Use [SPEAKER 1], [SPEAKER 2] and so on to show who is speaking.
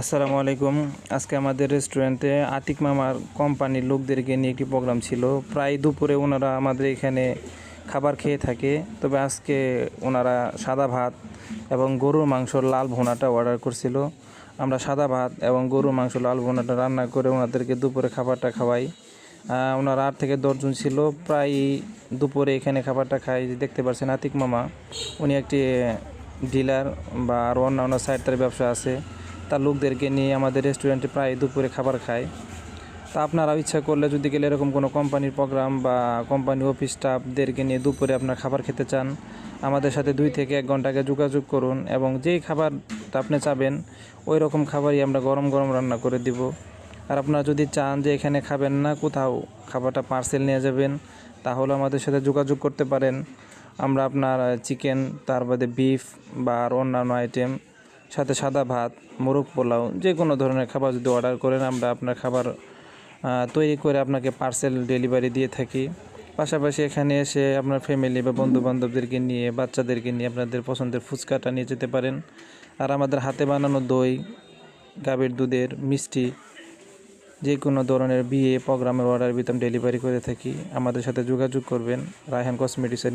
[SPEAKER 1] আসসালামু আলাইকুম। আজকে আমাদের রেস্টুরেন্টে আতিক মামার কোম্পানির লোকদেরকে নিয়ে একটি প্রোগ্রাম ছিল। প্রায় দুপুরে ওনারা আমাদের এখানে খাবার খেয়ে থাকে। তবে আজকে ওনারা সাদা ভাত এবং গরুর মাংসর লাল ভুনাটা অর্ডার করছিল। আমরা সাদা ভাত এবং গরুর মাংস লাল ভুনাটা রান্না করে ওনাদেরকে দুপুরে খাবারটা খাওয়াই। ওনারা 8 থেকে 10 জন ছিল। প্রায় দুপুরে এখানে খাবারটা খাই। দেখতে পাচ্ছেন আতিক মামা উনি একটি ডিলার বা আরও অন্যান্য সাইড তার ব্যবসা আছে। তার লোকদেরকে নিয়ে আমাদের রেস্টুরেন্টে প্রায় দুপুরে খাবার খায়। তা আপনারাও ইচ্ছা করলে যদি গেলে এরকম কোনো কোম্পানির প্রোগ্রাম বা কোম্পানি অফিস স্টাফদেরকে নিয়ে দুপুরে আপনার খাবার খেতে চান, আমাদের সাথে 2 থেকে 1 ঘন্টা আগে যোগাযোগ করুন এবং যেই খাবারটা আপনি চাবেন ওই রকম খাবারই আমরা গরম গরম রান্না করে দিব। আর আপনারা যদি চান যে এখানে খাবেন না, কোথাও খাবারটা পার্সেল নিয়ে যাবেন, তাহলে আমাদের সাথে যোগাযোগ করতে পারেন। আমরা আপনার চিকেন, তার বাদে বিফ বা আর অন্যান্য আইটেম, সাথে সাদা ভাত, মোরগ পোলাও, যে কোনো ধরনের খাবার যদি অর্ডার করেন আমরা আপনার খাবার তৈরি করে আপনাকে পার্সেল ডেলিভারি দিয়ে থাকি। পাশাপাশি এখানে এসে আপনার ফ্যামিলি বা বন্ধুবান্ধবদেরকে নিয়ে, বাচ্চাদেরকে নিয়ে আপনাদের পছন্দের ফুচকাটা নিয়ে যেতে পারেন। আর আমাদের হাতে বানানো দই, গাভীর দুধের মিষ্টি, যে কোনো ধরনের বিয়ে প্রোগ্রামের অর্ডার ভিতরে ডেলিভারি করে থাকি। আমাদের সাথে যোগাযোগ করবেন রায়হান কসমেটিক্সের